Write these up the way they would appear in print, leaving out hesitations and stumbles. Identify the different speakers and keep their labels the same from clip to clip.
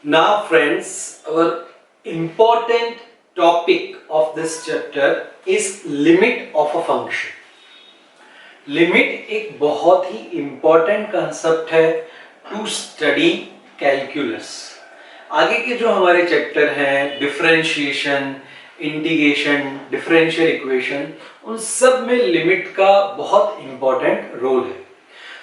Speaker 1: Now friends, our important topic of this chapter is limit of a function. Limit एक बहुत ही important concept है to study calculus. आगे के जो हमारे चैप्टर हैं डिफरेंशिएशन, इंटीग्रेशन, डिफरेंशियल इक्वेशन, उन सब में लिमिट का बहुत इंपॉर्टेंट रोल है।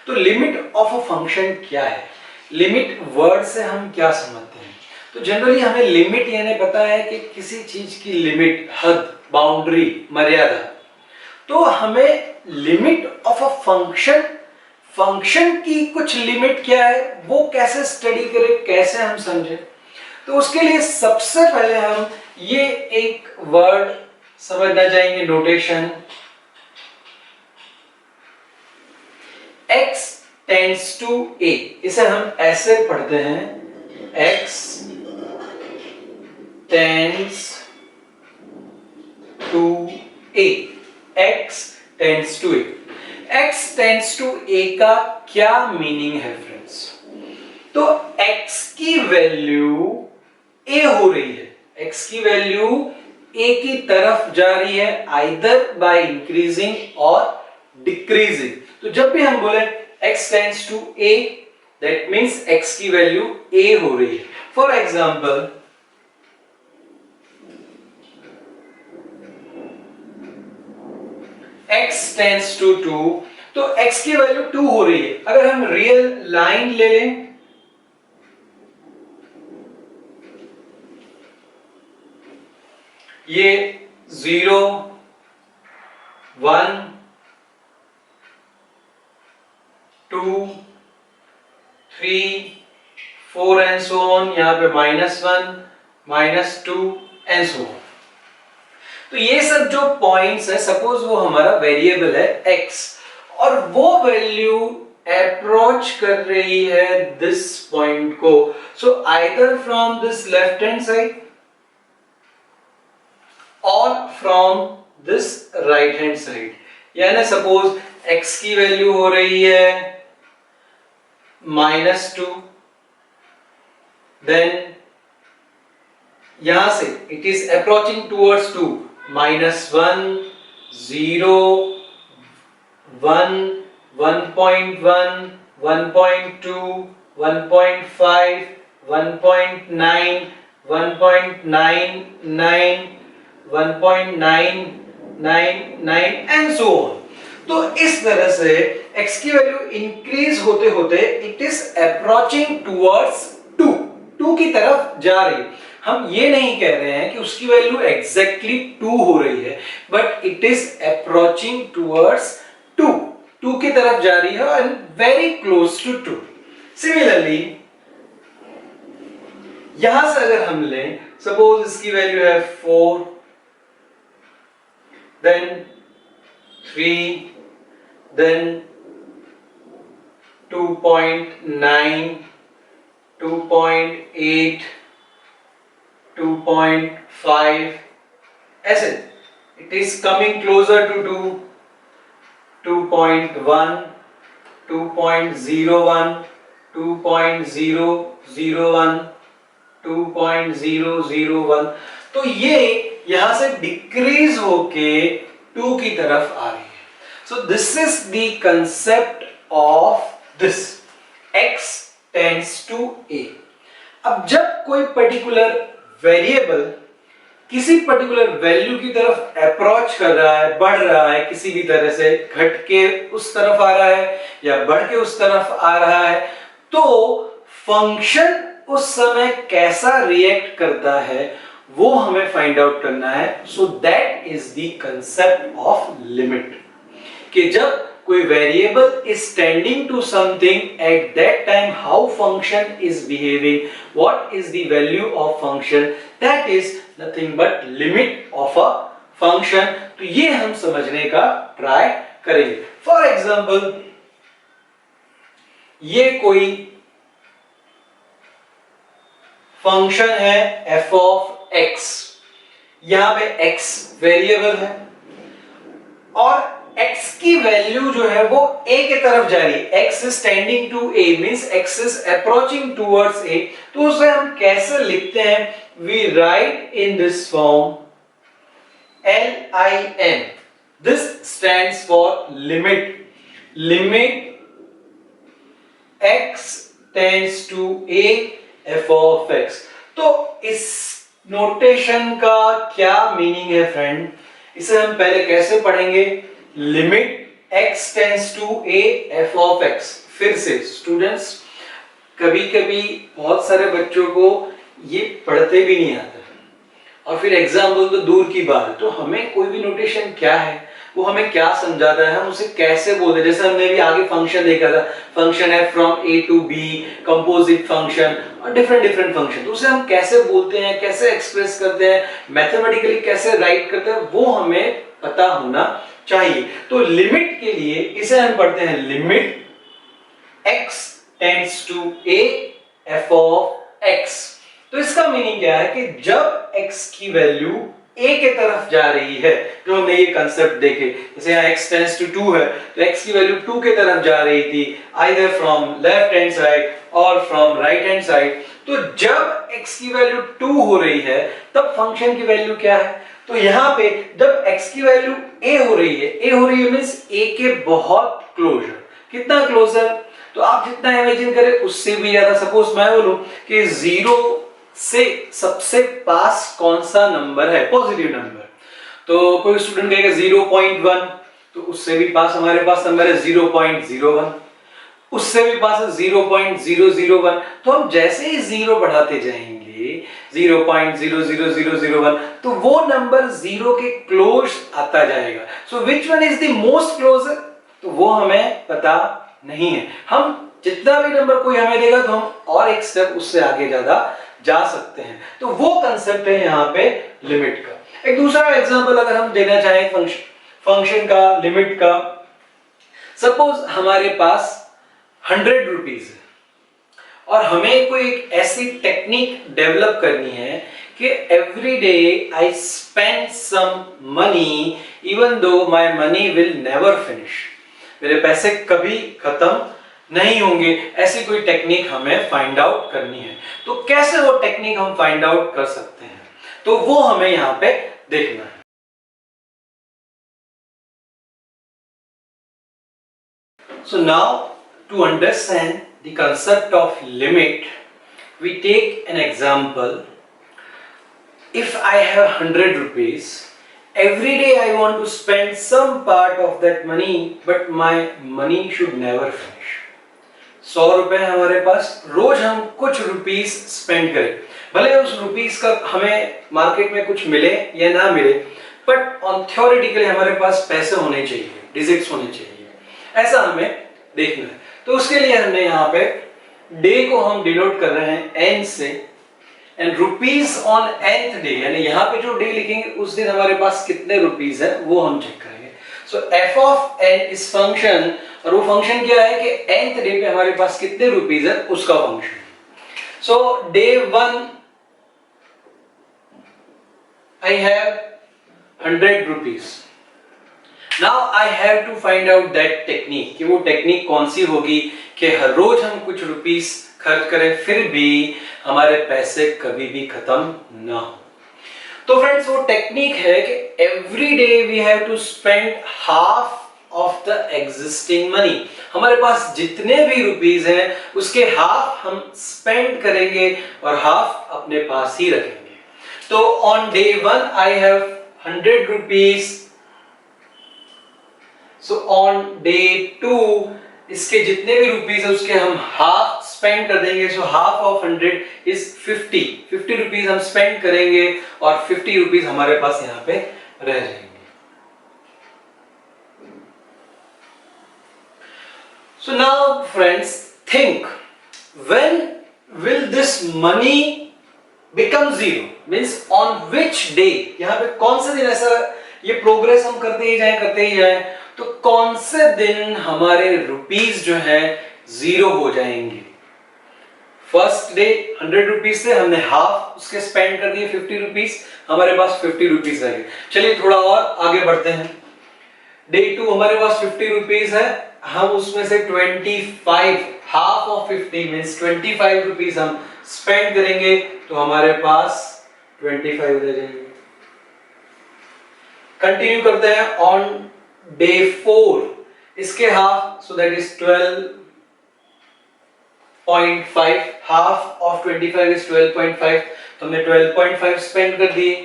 Speaker 1: तो लिमिट ऑफ अ फंक्शन क्या है, लिमिट वर्ड से हम क्या समझते हैं? तो जनरली हमें लिमिट यानी पता है कि किसी चीज की लिमिट, हद, बाउंड्री, मर्यादा। तो हमें limit of a function, function की कुछ लिमिट क्या है वो कैसे स्टडी करें, कैसे हम समझें? तो उसके लिए सबसे पहले हम ये एक वर्ड समझना चाहेंगे, notation x tends to a। इसे हम ऐसे पढ़ते हैं, x tends to a, x tends to a। x tends to a का क्या मीनिंग है फ्रेंड्स? तो x की वैल्यू a हो रही है, x की वैल्यू a की तरफ जा रही है, आइदर बाय इंक्रीजिंग और डिक्रीजिंग। तो जब भी हम बोले x tends to a, that means x की वैल्यू a हो रही है। For example x tends to 2, तो x की वैल्यू 2 हो रही है। अगर हम रियल लाइन ले लें, ये 0, 1, 2, 3, 4 एंड सो ऑन, यहां पे -1, -2 एंड सो ऑन। तो ये सब जो पॉइंट्स है, सपोज वो हमारा वेरिएबल है x और वो वैल्यू अप्रोच कर रही है दिस पॉइंट को। So either from this left hand side और from this right hand side. यानी सपोज x की वैल्यू हो रही है -2, देन यहां से it is approaching towards 2, -1, 0, 1, 1.1, 1.2, 1.5, 1.9, 1.99, 1.999 and so on. तो इस तरह से x की वैल्यू इंक्रीज होते होते इट इज अप्रोचिंग टुवर्ड्स 2 की तरफ जा रही है। हम ये नहीं कह रहे हैं कि उसकी वैल्यू एग्जैक्टली 2 हो रही है, but it is approaching towards 2 की तरफ जा रही है and very close to 2। Similarly यहां से अगर हम लें, सपोज इसकी वैल्यू है 4, then 3, then 2.9, 2.8, 2.5, ऐसे it is coming closer to 2, 2.1, 2.01, 2.001, 2.001। तो ये यहां से डिक्रीज होके 2 की तरफ आ रही है। So this is the concept of this x tends to a। अब जब कोई पर्टिकुलर वेरिएबल किसी पर्टिकुलर वैल्यू की तरफ अप्रोच कर रहा है, बढ़ रहा है, किसी भी तरह से घट के उस तरफ आ रहा है या बढ़ के उस तरफ आ रहा है, तो फंक्शन उस समय कैसा रिएक्ट करता है वो हमें फाइंड आउट करना है। So that is the concept of limit, कि जब कोई variable is tending to something, at that time how function is behaving, what is the value of function, that is nothing but limit of a function. तो ये हम समझने का try करेंगे। For example ये कोई फंक्शन है f ऑफ x, यहां पे x वेरिएबल है और x की वैल्यू जो है वो a के तरफ जा रही है, x is tending to a means x is approaching towards a, तो उसे हम कैसे लिखते हैं? We write in this form LIM. This stands for limit. Limit x tends to a f of x. तो इस नोटेशन का क्या मीनिंग है फ्रेंड? इसे हम पहले कैसे पढ़ेंगे? Limit x tends to a f of x. फिर से स्टूडेंट्स, कभी कभी बहुत सारे बच्चों को ये पढ़ते भी नहीं आता और फिर एग्जाम्पल तो दूर की बात है, तो हमें कोई भी नोटेशन क्या है, वो हमें क्या समझाता है, हम उसे कैसे बोलते हैं. जैसे हमने भी आगे फंक्शन देखा था, फंक्शन है from A to B, composite function और डिफरेंट फंक्शन, तो उसे हम कैसे बोलते हैं, कैसे एक्सप्रेस करते हैं, मैथमेटिकली कैसे राइट करते हैं, वो हमें पता होना चाहिए. तो लिमिट के लिए इसे हम पढ़ते हैं limit x tends to a f of x. तो इसका मीनिंग क्या है कि जब x की वैल्यू a के तरफ जा रही है, जो हमने ये कंसेप्ट देखे, जैसे यहाँ x टेंड्स टू 2 है, तो x की वैल्यू 2 के तरफ जा रही थी, either from left hand side और फ्रॉम राइट हैंड साइड. तो जब x की वैल्यू 2 हो रही है, तब फंक्शन की वैल्यू क्या है? तो यहाँ पे जब x की वैल्यू a हो रही है मींस a के बहुत क्लोजर. कितना क्लोजर? तो आप जितना इमेजिन करें उससे भी ज्यादा. सपोज मैं बोलूं कि 0 से सबसे पास कौन सा नंबर है, पॉजिटिव नंबर, तो कोई स्टूडेंट कहेगा 0.1, तो उससे भी पास हमारे पास नंबर है 0.01, उससे भी पास है 0.001. तो हम जैसे ही 0 बढ़ाते जाएंगे 0.00001, तो वो नंबर 0 के क्लोज आता जाएगा. So which one is the most closer? तो वो हमें पता नहीं है. हम जितना भी नंबर कोई हमें देगा तो हम और एक स्टेप उससे आगे ज्यादा जा सकते हैं. तो वो कंसेप्ट है यहाँ पे लिमिट का. एक दूसरा एग्जांपल अगर हम देना चाहें फंक्शन का, लिमिट का, सपोज हमारे पास 100 रुपीज है और हमें कोई एक ऐसी टेक्निक डेवलप करनी है कि every day I spend some money even though my money will never finish. मेरे पैसे कभी खत्म नहीं होंगे. ऐसी कोई टेक्निक हमें फाइंड आउट करनी है. तो कैसे वो टेक्निक हम फाइंड आउट कर सकते हैं, तो वो हमें यहां पे देखना है. So now to understand the concept of limit, we take an example. If I have 100 rupees, every day I want to spend some part of that money, but my money should never finish. 100 रुपए हमारे पास, रोज हम कुछ rupees spend करें, भले उस rupees का हमें market में कुछ मिले या ना मिले, बट ऑन थ्योरेटिकली हमारे पास पैसे होने चाहिए, डिजिट्स होने चाहिए. ऐसा हमें देखना है. तो उसके लिए हमने यहाँ पे डे को हम डिनोट कर रहे हैं n से, and rupees on nth day, यानी यहाँ पे जो डे लिखेंगे उस दिन हमारे पास कितने रुपीस है वो हम चेक करेंगे. सो f ऑफ n इस फंक्शन, और वो फंक्शन क्या है कि nth डे पे हमारे पास कितने रुपीस है उसका function. So day 1 I have 100 rupees. Now I have to find out that technique, कि वो टेक्निक कौन सी होगी कि हर रोज हम कुछ रुपीस खर्च करें फिर भी हमारे पैसे कभी भी खत्म ना हो. तो फ्रेंड्स वो टेक्निक है कि every day we have to spend half of the existing money. हमारे पास जितने भी रुपीस हैं उसके हाफ हम स्पेंड करेंगे और हाफ अपने पास ही रखेंगे. तो on day 1 I have 100 rupees. So on day 2 इसके जितने भी रुपीस है उसके हम हाफ स्पेंड कर देंगे. So half of 100 is 50 rupees हम स्पेंड करेंगे और 50 रुपीस हमारे पास यहाँ पे रह जाएंगे. So now friends, think, when will this money become zero? Means on which day? यहाँ पे कौन से दिन ऐसा, ये प्रोग्रेस हम करते ही जाएं, तो कौन से दिन हमारे रुपीस जो है जीरो हो जाएंगे. फर्स्ट डे 100 रुपीस से हमने हाफ उसके स्पेंड कर दिए 50 रुपीस, हमारे पास 50 रुपीस रह गए. चलिए थोड़ा और आगे बढ़ते हैं. डे 2 हमारे पास 50 रुपीज है, हम उसमें से 25 हाफ ऑफ 50 मींस 25 रुपीज हम स्पेंड करेंगे, तो हमारे पास 25 रह जाएंगे। कंटिन्यू करते हैं ऑन डे 4, इसके half, so that is 12.5, half of 25 is 12.5, तो हमने 12.5 स्पेंड कर दिए,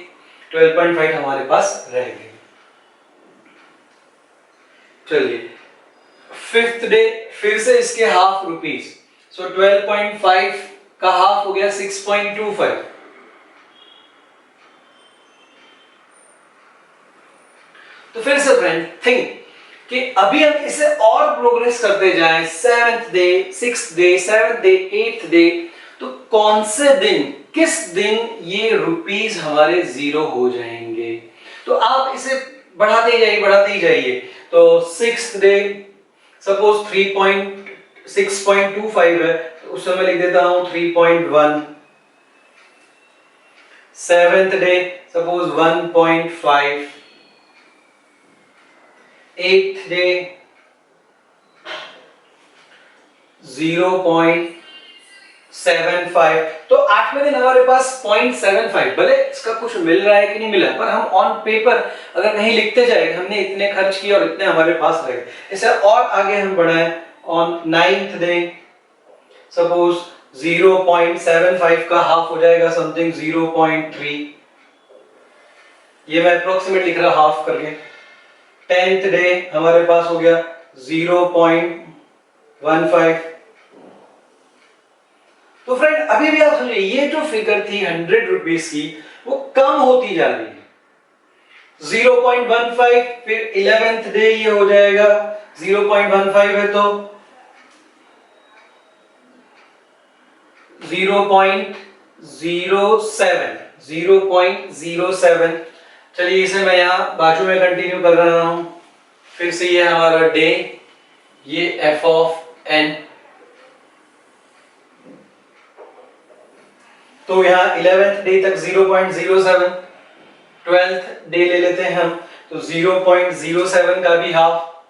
Speaker 1: 12.5 हमारे पास रह गए। चलिए 5th डे फिर से इसके हाफ रुपीज, सो 12.5 का हाफ हो गया 6.25। तो फिर से फ्रेंड थिंक कि अभी हम इसे और प्रोग्रेस करते जाएं, 7th day, 6th day, 7th day, 8th day, तो कौन से दिन, किस दिन ये रुपीज हमारे जीरो हो जाएंगे। तो आप इसे बढ़ाते ही जाइए। तो 6th डे सपोज 6.25 है, तो उस समय लिख देता हूं 3.1। 7th day suppose 1.5। 8th day 0.75। तो 8वें दिन हमारे पास 0.75, भले इसका कुछ मिल रहा है कि नहीं मिला, पर हम ऑन पेपर अगर कहीं लिखते जाए हमने इतने खर्च किए और इतने हमारे पास रहे। इसे और आगे हम बढ़ाएं, ऑन 9th डे सपोज 0.75 का हाफ हो जाएगा समथिंग 0.3, ये मैं अप्रोक्सीमेट लिख रहा हाफ करके। 10th डे हमारे पास हो गया 0.15। तो फ्रेंड अभी भी आप समझिए, ये जो फिगर थी 100 रुपीज की, वो कम होती जा रही है। 0.15, फिर 11th डे ये हो जाएगा 0.15 है तो 0.07। चलिए इसे मैं यहां बाजू में कंटिन्यू कर रहा हूं। फिर से ये हमारा डे, ये f ऑफ n, तो यहां 11th डे तक 0.07, 12th डे ले लेते हैं हम, तो 0.07 का भी हाफ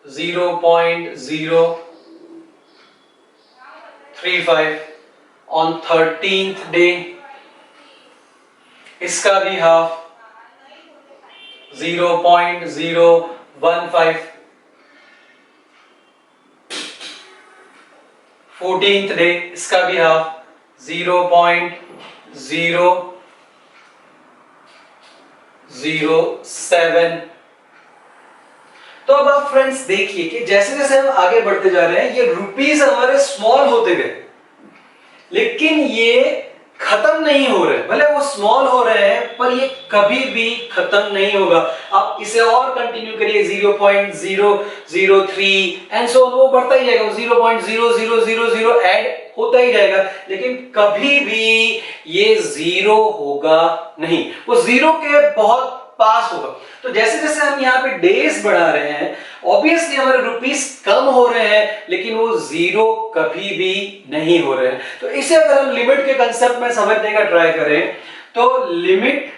Speaker 1: 0.035। ऑन 13th डे इसका भी हाफ 0.015। 14th डे इसका भी हाफ 0.007। तो अब आप फ्रेंड्स देखिए कि जैसे जैसे हम आगे बढ़ते जा रहे हैं, ये रुपीस हमारे स्मॉल होते गए, लेकिन ये खत्म नहीं हो रहे। भले वो स्मॉल हो रहे हैं, पर ये कभी भी खत्म नहीं होगा। आप इसे और कंटिन्यू करिए, 0.003 एंड सो वो बढ़ता ही जाएगा, 0.0000 ऐड होता ही जाएगा, लेकिन कभी भी ये जीरो होगा नहीं, वो जीरो के बहुत पास होगा। तो जैसे जैसे हम यहाँ पे डेज बढ़ा रहे हैं, ऑब्वियसली हमारे रुपीस कम हो रहे हैं, लेकिन वो जीरो कभी भी नहीं हो रहे हैं। तो इसे अगर हम लिमिट के कंसेप्ट में समझने का ट्राई करें, तो लिमिट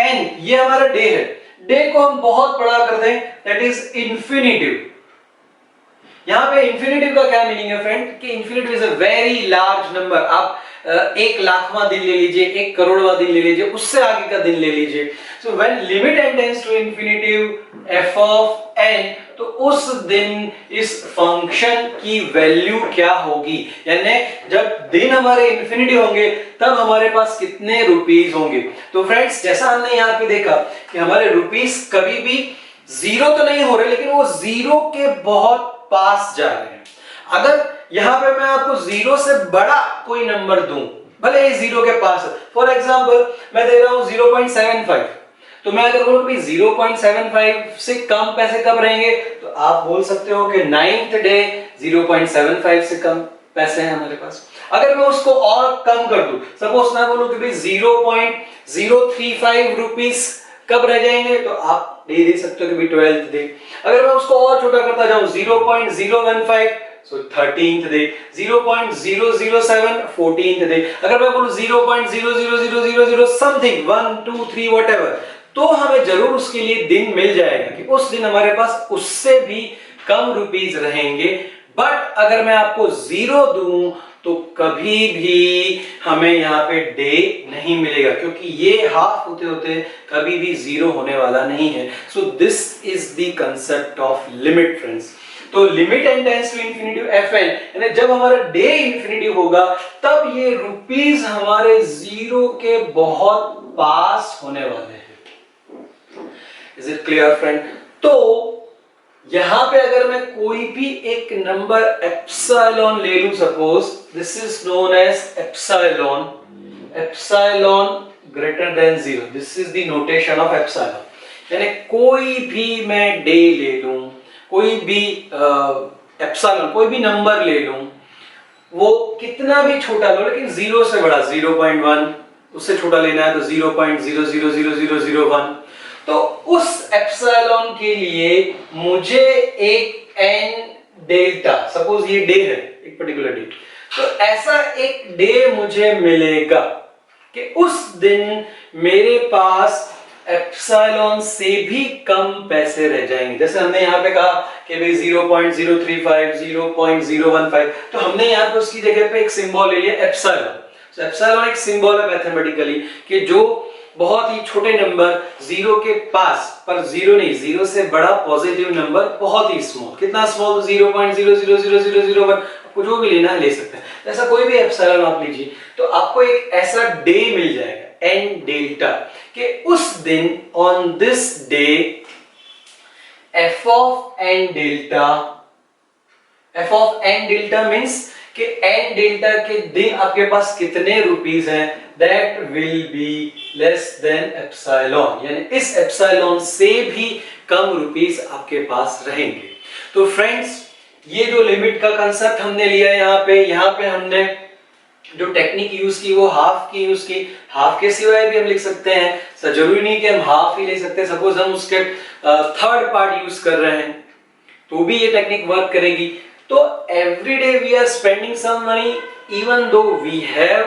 Speaker 1: n, ये हमारा डे है, डे को हम बहुत बड़ा कर दें, दैट इज इंफिनिटिव। यहां पे इंफिनिटिव का क्या मीनिंग है फ्रेंड, कि infinitive is a very large number. आप 1 लाखवां दिन ले लीजिए, 1 करोड़वां दिन ले लीजिए, उससे आगे का दिन ले लीजिए। So when limit n tends to infinitive f of n, तो उस दिन इस फंक्शन की वैल्यू क्या होगी, यानी जब दिन हमारे इंफिनिटी होंगे तब हमारे पास कितने रुपीस होंगे। तो फ्रेंड्स जैसा हमने यहाँ पे देखा कि हमारे रुपीस कभी भी जीरो तो नहीं हो रहे, लेकिन वो जीरो के बहुत पास जा रहे हैं। अगर यहां पे मैं आपको जीरो से बड़ा कोई नंबर दूं, भले ही जीरो के पास, फॉर एग्जांपल मैं दे रहा हूं 0.75, तो मैं अगर बोलूं कि 0.75 से कम पैसे कब रहेंगे, तो आप बोल सकते हो कि 9th डे 0.75 से कम पैसे हैं हमारे पास। अगर मैं उसको और कम कर दूं, सपोज मैं बोलूं कि भाई 0.035 रुपीस कब रह जाएंगे, तो आप दे सकते हो कि 12th डे। अगर मैं उसको और छोटा करता जाऊं 0.015, सो 13th डे। 0.007 14th day. अगर मैं बोलूं 0.00000 समथिंग 1 2 3 व्हाटएवर, तो हमें जरूर उसके लिए दिन मिल जाएगा कि उस दिन हमारे पास उससे भी कम रुपीस रहेंगे। बट अगर मैं आपको 0 दूं तो कभी भी हमें यहाँ पे डे नहीं मिलेगा, क्योंकि ये हाफ होते होते कभी भी 0 होने वाला नहीं है। So this is the concept of limit friends. तो limit n tends to infinity f n, यानी जब हमारा डे इंफिनिटी होगा तब ये रुपीस हमारे 0 के बहुत पास होने वाले हैं। Is it clear friend? तो यहां पे अगर मैं कोई भी एक नंबर एप्सिलॉन ले लूं, suppose this is known as epsilon, epsilon greater than 0, this is the notation of epsilon. यानी कोई भी मैं डे ले लूं, कोई भी एप्सिलॉन, कोई भी नंबर ले लूं, वो कितना भी छोटा लो लेकिन 0 से बड़ा, 0.1, उससे छोटा लेना है तो 0.000001। तो उस एप्सिलॉन के लिए मुझे एक एन डेल्टा, सपोज ये डे है, एक पर्टिकुलर डे, तो ऐसा एक डे मुझे मिलेगा कि उस दिन मेरे पास एप्सिलॉन से भी कम पैसे रह जाएंगे। जैसे हमने यहाँ पे कहा कि भाई 0.035, 0.015, तो हमने यहाँ पे उसकी जगह पे एक सिंबल ले लिया एप्सिलॉन। तो एप्सिलॉन एक सिंबल है मैथमेटिकली कि जो बहुत ही छोटे नंबर 0 के पास, पर 0 नहीं, 0 से बड़ा पॉजिटिव नंबर बहुत ही स्मॉल, कितना स्मॉल, 0.0000001, आपको जो भी लेना है ले सकते हैं। ऐसा कोई भी एप्सिलॉन आप लीजिए तो आपको एक ऐसा डे मिल जाएगा एन डेल्टा कि उस दिन on this day F of N delta, F of N delta means कि एन डेल्टा के दिन आपके पास कितने रुपीस हैं, that will be less than epsilon, यानी इस एप्सिलॉन से भी कम रुपीस आपके पास रहेंगे। तो फ्रेंड्स, ये जो लिमिट का कंसेप्ट हमने लिया यहाँ पे हमने जो टेक्निक यूज की वो हाफ की यूज की। हाफ के सिवाय भी हम लिख सकते हैं, सर जरूरी नहीं कि हम हाफ ही ले सकते हैं। सपोज हम उसके थर्ड पार्ट यूज कर रहे हैं तो भी ये टेक्निक वर्क करेगी। तो every day we are spending some money even though we have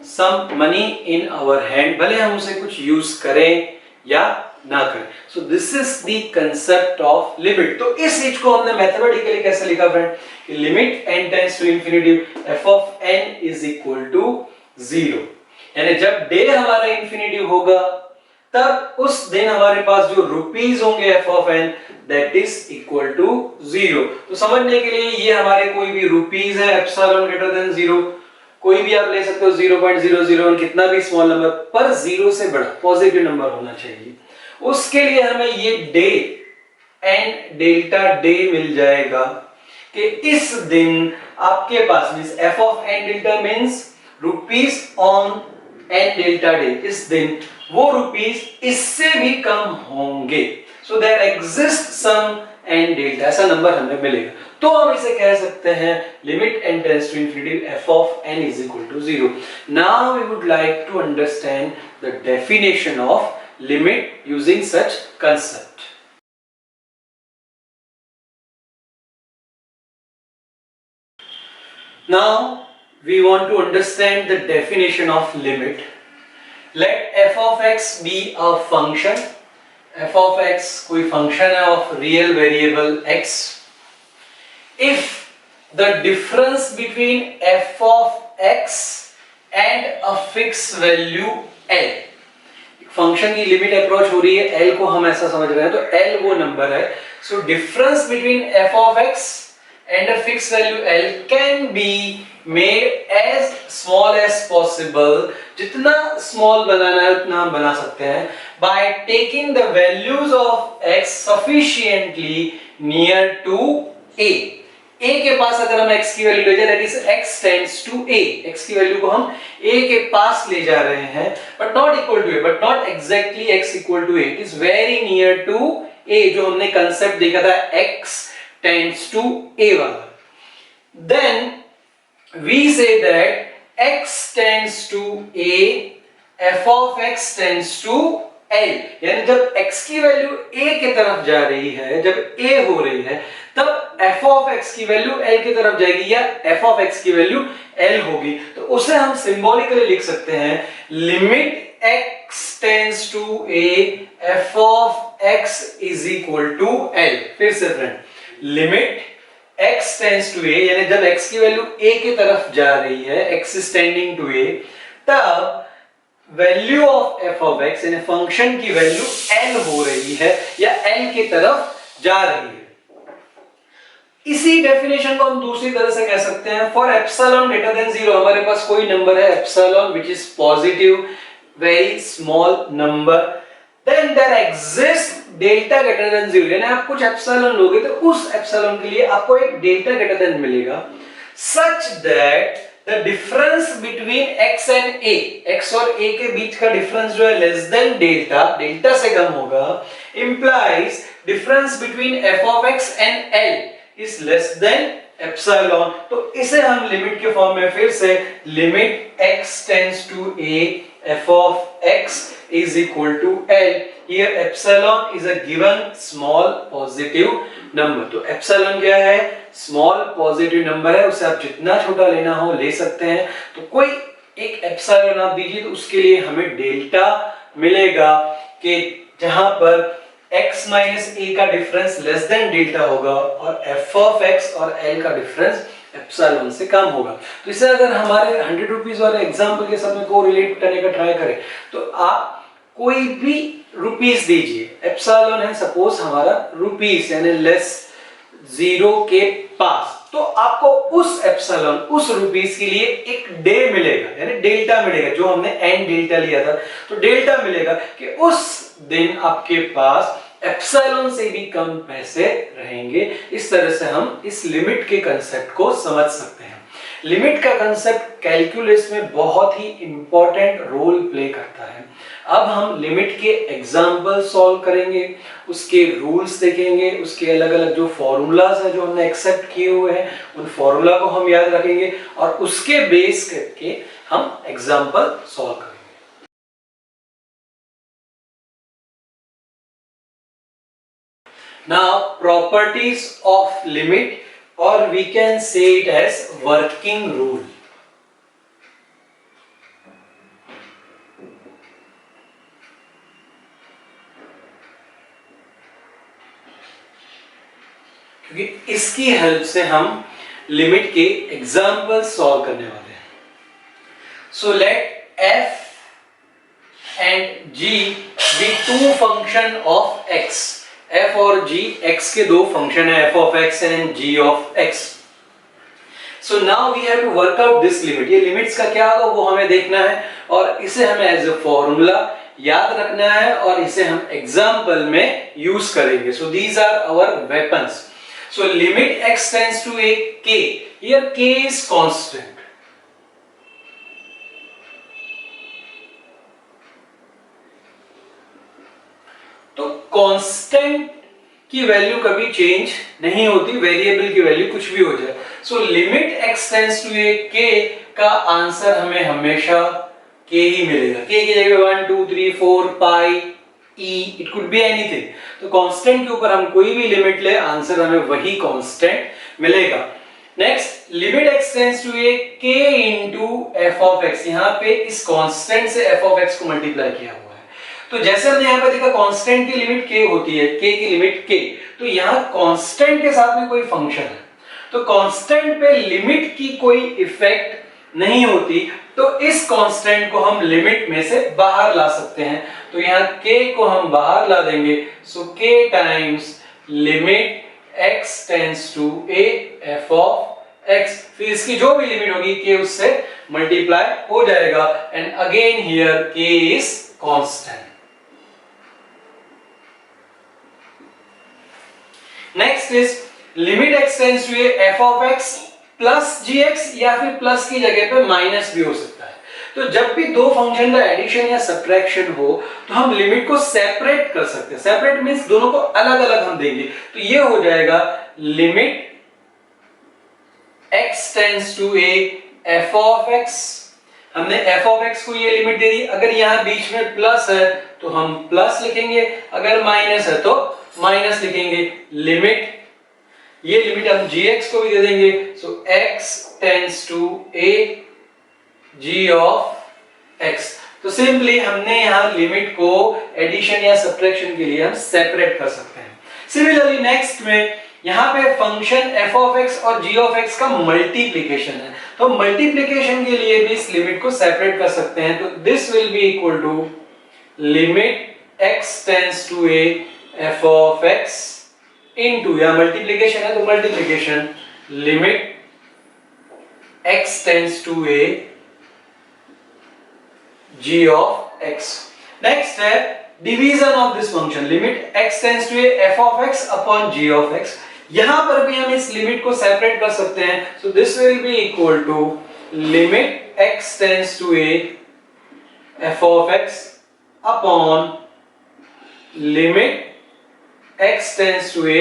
Speaker 1: some money in our hand, भले हम उसे कुछ यूज करें या ना करें। So this is the concept of limit. तो इस चीज को हमने मैथमेटिकली कैसे लिखा फ्रेंड कि limit n tends to infinity f of n is equal to 0, यानी जब डे हमारा इंफिनिटी होगा तब उस दिन हमारे पास जो रुपीस होंगे f of n that is equal to 0। तो समझने के लिए ये हमारे कोई भी रुपीस है एप्सिलॉन ग्रेटर देन 0, कोई भी आप ले सकते हो 0.001, कितना भी स्मॉल नंबर, पर 0 से बड़ा पॉजिटिव नंबर होना चाहिए। उसके लिए हमें ये डे एन डेल्टा डे मिल जाएगा कि इस दिन आपके पास means f of N delta means rupees on n delta day, इस दिन वो रुपीस इससे भी कम होंगे। So there exist some n delta, ऐसा नंबर हमें मिलेगा। तो हम इसे कह सकते हैं limit n tends to infinity f of n is equal to 0. Now we would like to understand the definition of limit using such concept. Now we want to understand the definition of limit. Let f of x be a function. f of x कोई function है of real variable x. If the difference between f of x and a fixed value l, function की limit approach हो रही है, l को हम ऐसा समझ रहे हैं तो l वो नंबर है। So difference between f of x and a fixed value l can be made as small as possible, जितना स्मॉल बनाना है उतना हम बना सकते हैं by taking the values of x sufficiently near to a. a के पास अगर हम x की वैल्यू ले जाए, that is x tends to a, x की वैल्यू को हम a के पास ले जा रहे हैं, but not equal to a, but not exactly x equal to a, it is very near to a, जो हमने कंसेप्ट देखा था x टेंड्स टू a वाला। Then we say that x tends to a, f of x tends to l, यानी जब x की value a की तरफ जा रही है, जब a हो रही है, तब f of x की वैल्यू l की तरफ जाएगी या f of x की वैल्यू l होगी। तो उसे हम सिंबॉलिकली लिख सकते हैं limit x tends to a f of x is equal to L। फिर से friend, limit x tends to a, यानी जब x की वैल्यू a की तरफ जा रही है, x is tending to a, तब value of f of x यानी फंक्शन की वैल्यू L हो रही है या L की तरफ जा रही है। इसी डेफिनेशन को हम दूसरी तरह से कह सकते हैं, फॉर एप्सिलॉन ग्रेटर देन 0, हमारे पास कोई नंबर है epsilon which is positive, very small number, then there exist delta greater than 0, यानी आप कुछ एप्सिलॉन लोगे तो उस एप्सिलॉन के लिए आपको एक डेल्टा ग्रेटर देन मिलेगा, such that the difference between x and a, x और a के बीच का डिफरेंस जो है लेस देन डेल्टा, डेल्टा से कम होगा, implies difference between f of x and L is less than epsilon। तो इसे हम लिमिट के फॉर्म में फिर से limit x tends to a f of x is equal to L। Here epsilon is a given small positive number। तो epsilon क्या है? स्मॉल पॉजिटिव नंबर है, उसे आप जितना छोटा लेना हो ले सकते हैं। तो कोई एक एप्सिलॉन आप दीजिए तो उसके लिए हमें डेल्टा मिलेगा कि जहां पर x माइनस a का डिफरेंस लेस देन डेल्टा होगा और f ऑफ x और L का डिफरेंस एप्सिलॉन से कम होगा। तो इसे अगर हमारे 100 रुपीस वाले एग्जांपल के साथ में को रिलेट करने का ट्राई करें तो आप कोई भी रुपीस दीजिए, एप्सिलॉन है सपोज हमारा रुपीस यानी लेस 0 के पास, तो आपको उस एप्सिलॉन उस रुपीस के लिए एक डे मिलेगा यानी डेल्टा मिलेगा, जो हमने एन डेल्टा लिया था। तो डेल्टा मिलेगा कि उस दिन आपके पास एप्सिलॉन से भी कम पैसे रहेंगे। इस तरह से हम इस लिमिट के कंसेप्ट को समझ सकते हैं। लिमिट का कंसेप्ट कैलकुलस में बहुत ही इंपॉर्टेंट रोल प्ले करता है। अब हम लिमिट के एग्जाम्पल सॉल्व करेंगे, उसके रूल्स देखेंगे, उसके अलग अलग जो फॉर्मूलाज है जो हमने एक्सेप्ट किए हुए हैं उन फॉर्मूला को हम याद रखेंगे और उसके बेस करके हम एग्जाम्पल सॉल्व करेंगे। Now properties of limit, or we can say it as working rule। क्योंकि इसकी हेल्प से हम लिमिट के एग्जाम्पल सॉल्व करने वाले हैं। So let f and g be two function of x। f और g x के दो फंक्शन है, f of x and g of x। So now we have to work out this limit। ये limits का क्या होगा वो हमें देखना है और इसे हमें एज ए फॉर्मूला याद रखना है और इसे हम एग्जाम्पल में यूज करेंगे। So these are our weapons। So limit x tends to a k, here k is constant। तो कांस्टेंट की वैल्यू कभी चेंज नहीं होती, वेरिएबल की वैल्यू कुछ भी हो जाए। So limit x tends to A k का आंसर हमें हमेशा k ही मिलेगा। k की जगह 1 2 3 4 पाई e, it could be anything. तो कांस्टेंट के ऊपर हम कोई भी लिमिट ले आंसर हमें वही कांस्टेंट मिलेगा। Next limit x tends to A k into f of x, यहां पे इस कांस्टेंट से f ऑफ x को मल्टीप्लाई किया हुआ है। तो जैसे हमने यहाँ पे देखा कांस्टेंट की लिमिट k होती है, k की लिमिट k, तो यहाँ कांस्टेंट के साथ में कोई फंक्शन है तो कांस्टेंट पे लिमिट की कोई इफेक्ट नहीं होती, तो इस कांस्टेंट को हम लिमिट में से बाहर ला सकते हैं। तो यहाँ k को हम बाहर ला देंगे। So k times limit x tends to a f of x, फिर इसकी जो भी लिमिट होगी k उससे मल्टीप्लाई हो जाएगा and again here k is constant. Next is limit x tends to a f of x plus gx, या फिर प्लस की जगह पे माइनस भी हो सकता है। तो जब भी दो फंक्शन का एडिशन या सब्ट्रैक्शन हो तो हम लिमिट को सेपरेट कर सकते हैं। सेपरेट मींस दोनों को अलग अलग हम देंगे, तो ये हो जाएगा limit x tends to a f of x। हमने f ऑफ x को ये लिमिट दे दी, अगर यहां बीच में प्लस है तो हम प्लस लिखेंगे, अगर माइनस है तो माइनस लिखेंगे। लिमिट, ये लिमिट हम gx को भी दे देंगे। So x tends to a g of x। तो सिंपली हमने यहाँ लिमिट को एडिशन या सब्ट्रैक्शन के लिए हम सेपरेट कर सकते हैं। सिमिलरली नेक्स्ट में यहाँ पे फंक्शन f ऑफ x और g ऑफ x का मल्टीप्लिकेशन है, तो मल्टीप्लिकेशन के लिए भी इस लिमिट को सेपरेट कर सकते हैं। तो this will be equal to limit x tends to a f of x into, या मल्टीप्लिकेशन है तो multiplication limit x tends to a g of x। Next है division of this function limit x tends to a f of x upon g of x। यहां पर भी हम इस limit को सेपरेट कर सकते हैं, so this will be equal to limit x tends to a f of x upon limit x tends to a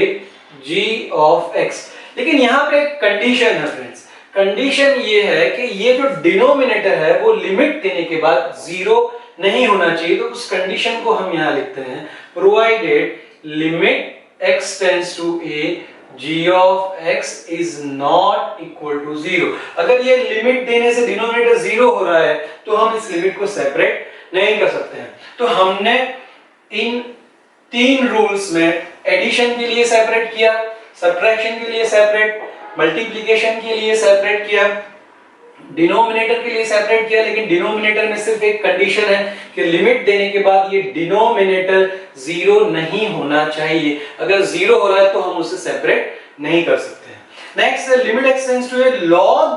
Speaker 1: g of x। लेकिन यहां पे एक कंडीशन है फ्रेंड्स, कंडीशन ये है कि ये जो डिनोमिनेटर है वो लिमिट देने के बाद जीरो नहीं होना चाहिए। तो उस कंडीशन को हम यहां लिखते हैं provided limit x tends to a g of x is not equal to zero. अगर ये लिमिट देने से डिनोमिनेटर जीरो हो रहा है तो हम इस लिमिट को सेपरेट नहीं कर सकते हैं। तो हमने इन तीन रूल्स में एडिशन के लिए सेपरेट किया, सब्ट्रैक्शन के लिए सेपरेट, मल्टीप्लिकेशन के लिए सेपरेट किया, डिनोमिनेटर के लिए सेपरेट किया। लेकिन डिनोमिनेटर में सिर्फ एक कंडीशन है कि लिमिट देने के बाद ये डिनोमिनेटर जीरो नहीं होना चाहिए। अगर जीरो हो रहा है तो हम उसे सेपरेट नहीं कर सकते हैं। नेक्स्ट है limit x tends to a log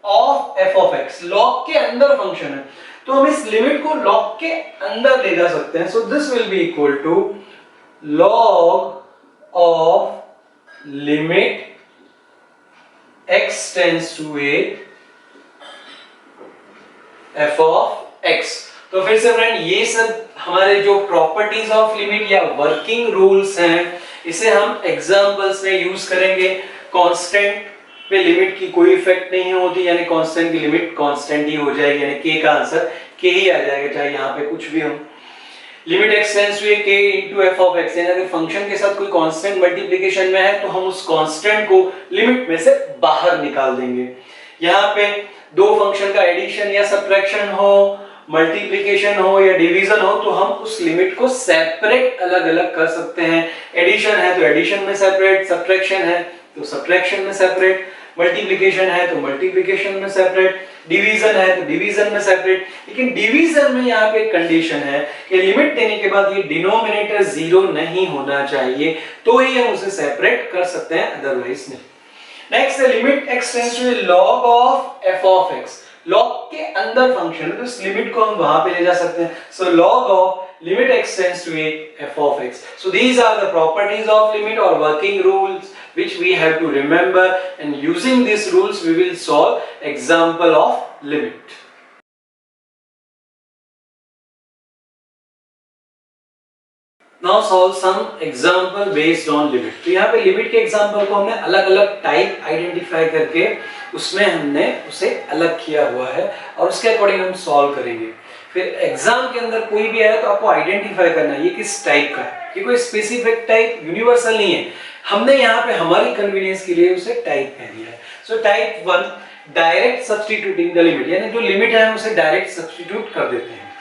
Speaker 1: of f of x। Log के अंदर फंक्शन है तो हम इस लिमिट को लॉग के अंदर ले जा सकते हैं। So this will be equal to log of limit x tends to a f of x। तो फिर से फ्रेंड ये सब हमारे जो प्रॉपर्टीज ऑफ लिमिट या वर्किंग रूल्स हैं, इसे हम एग्जांपल्स में यूज करेंगे। कांस्टेंट पे लिमिट की कोई इफेक्ट नहीं होती, यानी कांस्टेंट की लिमिट कांस्टेंट ही हो जाएगी, यानी k का आंसर k ही आ जाएगा, चाहे यहाँ पे कुछ भी हो। Limit x tends to a k into f of x, यानी अगर फंक्शन के साथ कोई कांस्टेंट मल्टीप्लिकेशन में है तो हम उस कांस्टेंट को लिमिट में से बाहर निकाल देंगे। यहाँ पे दो फंक्शन का एडिशन या सब्ट्रैक्शन हो, मल्टीप्लिकेशन हो या डिवीजन हो, तो हम उस लिमिट को सेपरेट अलग अलग कर सकते हैं। एडिशन है तो एडिशन में सेपरेट, सब्ट्रैक्शन है तो सब्ट्रैक्शन में सेपरेट, मल्टीप्लिकेशन है तो मल्टीप्लिकेशन में सेपरेट, डिवीजन है तो डिवीजन में सेपरेट। लेकिन डिवीजन में यहाँ पे कंडीशन है कि लिमिट देने के बाद ये डिनोमिनेटर जीरो नहीं होना चाहिए, तो ही हम उसे सेपरेट कर सकते हैं, अदरवाइज नहीं। नेक्स्ट है limit x tends to log of f of x। log के अंदर फंक्शन है तो इस लिमिट को हम वहां पे ले जा सकते हैं। So log of limit x tends to f of x। So these are the properties of limit और working rules which we have to remember, and using these rules we will solve example of limit. Now solve some example based on limit. तो यहाँ पे limit के example को हमने अलग अलग type identify करके उसमें हमने उसे अलग किया हुआ है और उसके अकॉर्डिंग हम सॉल्व करेंगे। फिर एग्जाम के अंदर कोई भी आया तो आपको आइडेंटिफाई करना है ये किस टाइप का है, ये कोई स्पेसिफिक टाइप यूनिवर्सल नहीं है, हमने यहाँ पे हमारी कन्वीनियंस के लिए उसे टाइप कह दिया है। So type 1 direct substituting the limit, यानी जो लिमिट है हम उसे डायरेक्ट सब्स्टिट्यूट कर देते हैं।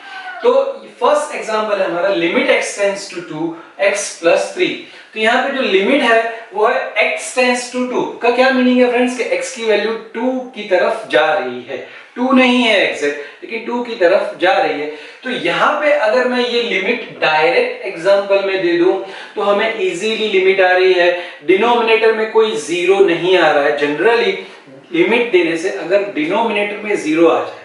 Speaker 1: तो फर्स्ट एग्जांपल है हमारा limit x tends to 2x + 3। तो यहाँ पे जो लिमिट है वो है x टेंड्स टू 2 का क्या मीनिंग है फ्रेंड्स कि x की वैल्यू 2 की तरफ जा रही है, 2 नहीं है एग्जैक्ट लेकिन 2 की तरफ जा रही है। तो यहाँ पे अगर मैं ये लिमिट डायरेक्ट एग्जांपल में दे दूं तो हमें इजीली लिमिट आ रही है, डिनोमिनेटर में कोई जीरो नहीं आ रहा है। जनरली लिमिट देने से अगर डिनोमिनेटर में जीरो आ जाए,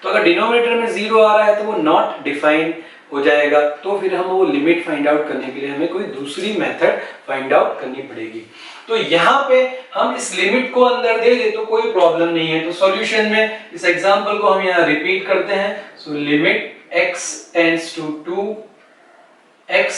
Speaker 1: तो अगर डिनोमिनेटर में जीरो आ रहा है तो वो नॉट डिफाइंड हो जाएगा, तो फिर हम वो लिमिट फाइंड आउट करने के लिए हमें कोई दूसरी मेथड फाइंड आउट करनी पड़ेगी। तो यहाँ पे हम इस लिमिट को अंदर दे दे तो कोई प्रॉब्लम नहीं है। तो सॉल्यूशन में इस एग्जांपल को हम यहाँ रिपीट करते हैं। So limit x tends to 2x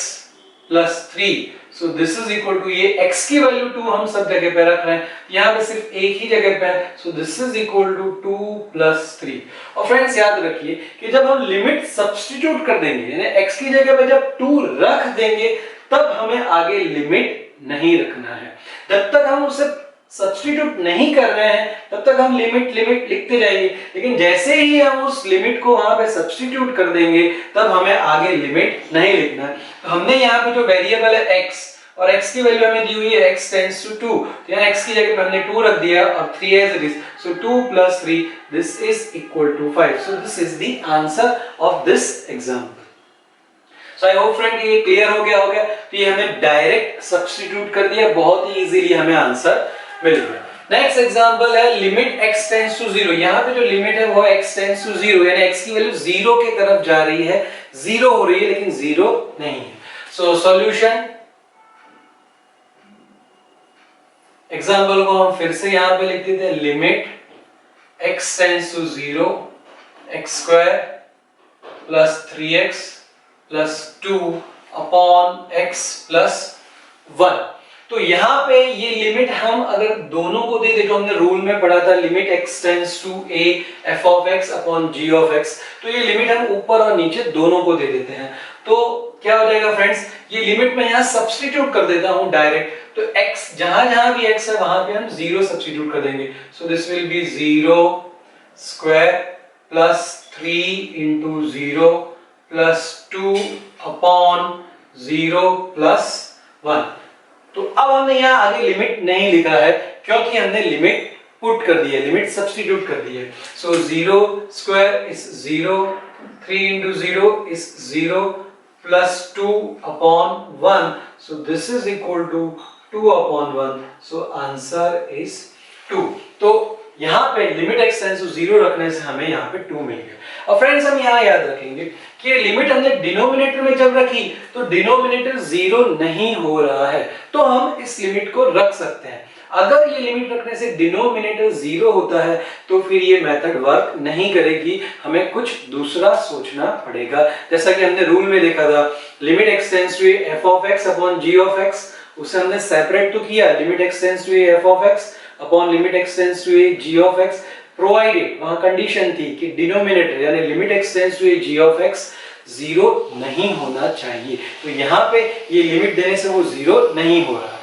Speaker 1: + 3, so this is equal to, ये x की वैल्यू 2 हम सब जगह पे रख रहे हैं, यहाँ पे सिर्फ एक ही जगह पे है। So this is equal to 2 + 3। और फ्रेंड्स याद रखिए कि जब हम लिमिट सब्स्टिट्यूट कर देंगे, यानी x की जगह पे जब 2 रख देंगे, तब हमें आगे लिमिट नहीं रखना है। जब तक हम उसे सब्स्टिट्यूट नहीं कर रहे हैं तब तक हम लिमिट लिमिट लिखते जाएंगे, लेकिन जैसे ही हम उस लिमिट को वहां पे सब्स्टिट्यूट कर देंगे तब हमें आगे लिमिट नहीं लिखना है। तो हमने यहाँ पे जो वेरिएबल है x और x की वैल्यू हमें दी हुई है x टेंड्स टू 2, तो यहाँ x की जगह पे हमने 2 रख दिया और 3 as it is, so 2 + 3 this is equal to 5। So this is the answer of this example. So I hope friend ये क्लियर हो गया होगा। तो ये हमने डायरेक्ट सब्स्टिट्यूट कर दिया, बहुत ही इजीली हमें आंसर मिल गया। नेक्स्ट एग्जांपल है लिमिट x टेंड्स टू 0। यहाँ पे जो लिमिट है वो x टेंड्स टू 0, यानी x की वैल्यू 0 की तरफ जा रही है, 0 हो रही है लेकिन 0 नहीं है। सो सॉल्यूशन, एग्जांपल को हम फिर से यहाँ पे लिख देते हैं, limit x tends to 0 x² + 3x + 2 upon x + 1। तो यहाँ पे ये लिमिट हम अगर दोनों को दे दे, जो हमने रूल में पढ़ा था limit x tends to a f(x) upon g(x), तो ये लिमिट हम ऊपर और नीचे दोनों को दे देते हैं। तो क्या हो जाएगा फ्रेंड्स, ये लिमिट मैं यहाँ सब्स्टिट्यूट कर देता हूँ डायरेक्ट, तो x जहां भी x है वहां पे हम 0 सब्स्टिट्यूट कर देंगे। सो दिस विल बी 0² + 3 × 0 + 2 अपॉन 0 + 1। तो अब हमने यहाँ आगे लिमिट नहीं लिखा है क्योंकि हमने लिमिट पुट कर दी है, लिमिट सब्स्टिट्यूट कर दी है। सो 0² is 0, 3 × 0 is 0 + 2 upon 1, so this is equal to 2 upon 1, so answer is 2। तो यहाँ पे लिमिट x टेंड्स टू 0 रखने से हमें यहाँ पे 2 मिल गया। और फ्रेंड्स हम यहाँ याद रखेंगे कि लिमिट हमने डिनोमिनेटर में जब रखी तो डिनोमिनेटर 0 नहीं हो रहा है, तो हम इस लिमिट को रख सकते हैं। अगर ये लिमिट रखने से डिनोमिनेटर 0 होता है तो फिर ये मेथड वर्क नहीं करेगी, हमें कुछ दूसरा सोचना पड़ेगा। जैसा कि हमने रूल में देखा था, limit x tends to f(x) upon g(x), उसे हमने सेपरेट तो किया, limit x tends to f(x) upon limit x tends to g(x), provided वहां कंडीशन थी कि डिनोमिनेटर यानी limit x tends to g(x) 0 नहीं होना चाहिए। तो यहाँ पे ये लिमिट देने से वो 0 नहीं हो रहा।